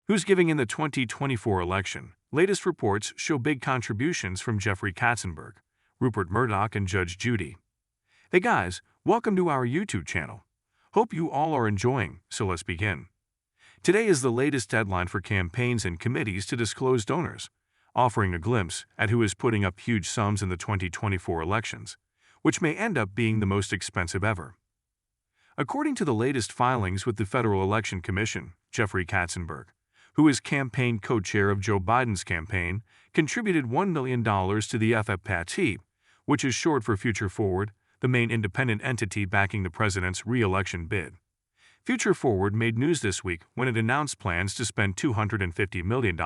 Who's giving in the 2024 election? Latest reports show big contributions from Jeffrey Katzenberg, Rupert Murdoch, and Judge Judy. Hey guys, welcome to our YouTube channel. Hope you all are enjoying, so let's begin. Today is the latest deadline for campaigns and committees to disclose donors, offering a glimpse at who is putting up huge sums in the 2024 elections, which may end up being the most expensive ever. According to the latest filings with the Federal Election Commission, Jeffrey Katzenberg, who is campaign co-chair of Joe Biden's campaign, contributed $1 million to the FFPT, which is short for Future Forward, the main independent entity backing the president's re-election bid. Future Forward made news this week when it announced plans to spend $250 million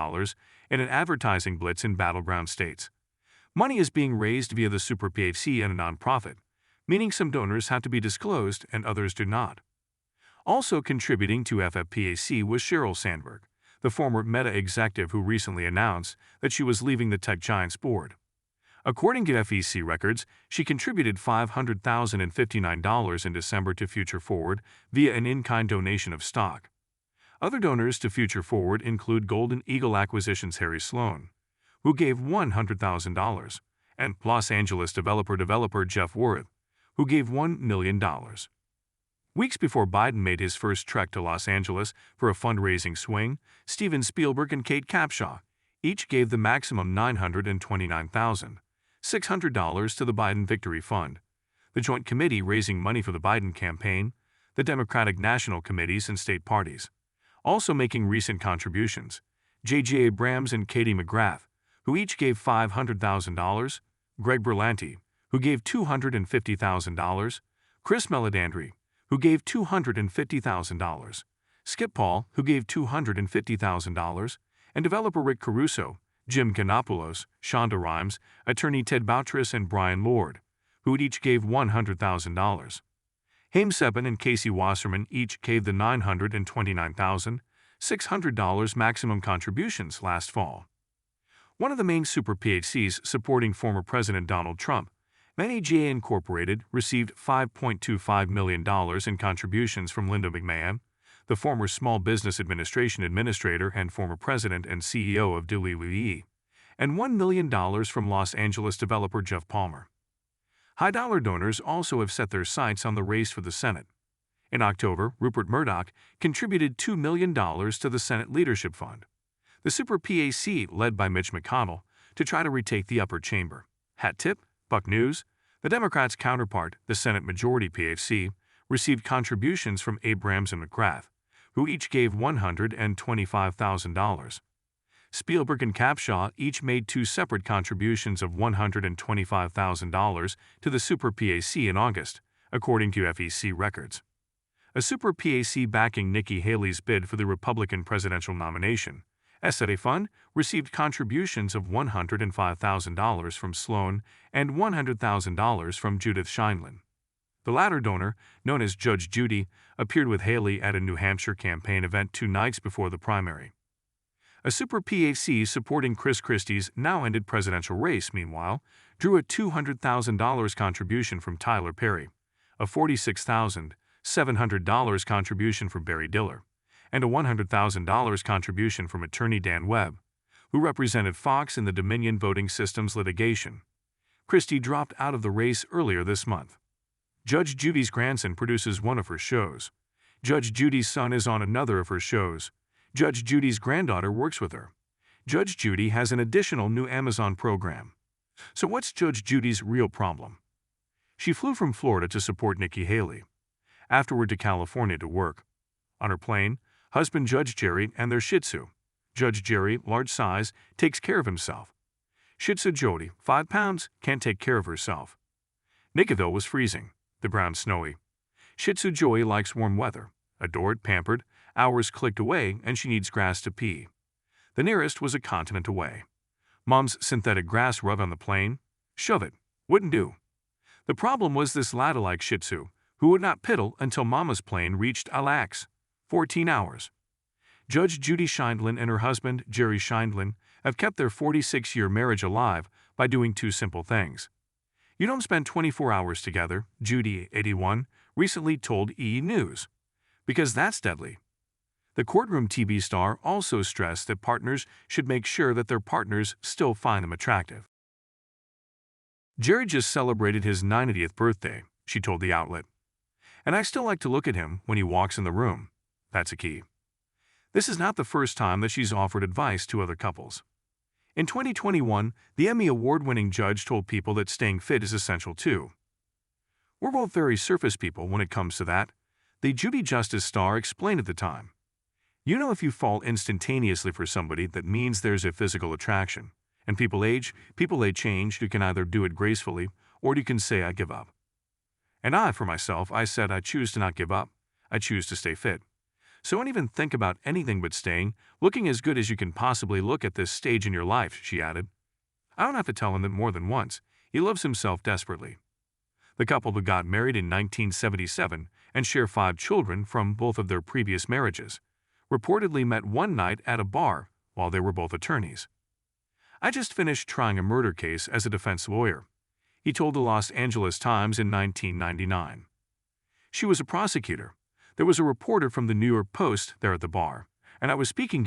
in an advertising blitz in battleground states. Money is being raised via the Super PAC and a nonprofit, meaning some donors have to be disclosed and others do not. Also contributing to FFPAC was Sheryl Sandberg, the former Meta executive who recently announced that she was leaving the tech giant's board. According to FEC records, she contributed $500,059 in December to Future Forward via an in-kind donation of stock. Other donors to Future Forward include Golden Eagle Acquisitions' Harry Sloan, who gave $100,000, and Los Angeles developer Jeff Worth, who gave $1 million. Weeks before Biden made his first trek to Los Angeles for a fundraising swing, Steven Spielberg and Kate Capshaw each gave the maximum $929,600 to the Biden Victory Fund, the joint committee raising money for the Biden campaign, the Democratic National Committees and state parties. Also making recent contributions, J.J. Abrams and Katie McGrath, who each gave $500,000, Greg Berlanti, who gave $250,000, Chris Meledandri, who gave $250,000, Skip Paul, who gave $250,000, and developer Rick Caruso, Jim Ganopoulos, Shonda Rhimes, attorney Ted Boutros, and Brian Lord, who each gave $100,000. Haim Sebin and Casey Wasserman each gave the $929,600 maximum contributions last fall. One of the main super PHCs supporting former President Donald Trump, NAJA Incorporated, received $5.25 million in contributions from Linda McMahon, the former Small Business Administration Administrator and former President and CEO of WWE, and $1 million from Los Angeles developer Jeff Palmer. High-dollar donors also have set their sights on the race for the Senate. In October, Rupert Murdoch contributed $2 million to the Senate Leadership Fund, the Super PAC led by Mitch McConnell, to try to retake the upper chamber. Hat tip, Buck News, the Democrats' counterpart, the Senate Majority PHC, received contributions from Abrams and McGrath, who each gave $125,000. Spielberg and Capshaw each made two separate contributions of $125,000 to the Super PAC in August, according to FEC records. A Super PAC backing Nikki Haley's bid for the Republican presidential nomination, SED Fund, received contributions of $105,000 from Sloan and $100,000 from Judith Scheindlin. The latter donor, known as Judge Judy, appeared with Haley at a New Hampshire campaign event 2 nights before the primary. A Super PAC supporting Chris Christie's now-ended presidential race, meanwhile, drew a $200,000 contribution from Tyler Perry, a $46,700 contribution from Barry Diller, and a $100,000 contribution from attorney Dan Webb, who represented Fox in the Dominion Voting Systems litigation. Christie dropped out of the race earlier this month. Judge Judy's grandson produces one of her shows. Judge Judy's son is on another of her shows. Judge Judy's granddaughter works with her. Judge Judy has an additional new Amazon program. So what's Judge Judy's real problem? She flew from Florida to support Nikki Haley, afterward to California to work. On her plane, husband Judge Jerry and their Shih Tzu. Judge Jerry, large size, takes care of himself. Shih Tzu Jody, 5 pounds, can't take care of herself. Nickaville was freezing, the ground snowy. Shih Tzu Joey likes warm weather, adored, pampered, hours clicked away, and she needs grass to pee. The nearest was a continent away. Mom's synthetic grass rug on the plane? Shove it. Wouldn't do. The problem was this ladder-like Shih Tzu, who would not piddle until Mama's plane reached Alax, 14 hours. Judge Judy Scheindlin and her husband, Jerry Scheindlin, have kept their 46-year marriage alive by doing 2 simple things. You don't spend 24 hours together, Judy, 81, recently told E! News, because that's deadly. The courtroom TV star also stressed that partners should make sure that their partners still find them attractive. "Jerry just celebrated his 90th birthday," she told the outlet. "And I still like to look at him when he walks in the room. That's a key." This is not the first time that she's offered advice to other couples. In 2021, the Emmy Award-winning judge told people that staying fit is essential too. "We're both very surface people when it comes to that," the Judy Justice star explained at the time. "You know, if you fall instantaneously for somebody, that means there's a physical attraction. And people age, they change. You can either do it gracefully, or you can say, I give up." And for myself, I said I choose to not give up. I choose to stay fit. So don't even think about anything but staying, looking as good as you can possibly look at this stage in your life, she added. I don't have to tell him that more than once. He loves himself desperately. The couple who got married in 1977 and share 5 children from both of their previous marriages reportedly met one night at a bar while they were both attorneys. "I just finished trying a murder case as a defense lawyer," he told the Los Angeles Times in 1999. She was a prosecutor. There was a reporter from the New York Post there at the bar, and I was speaking to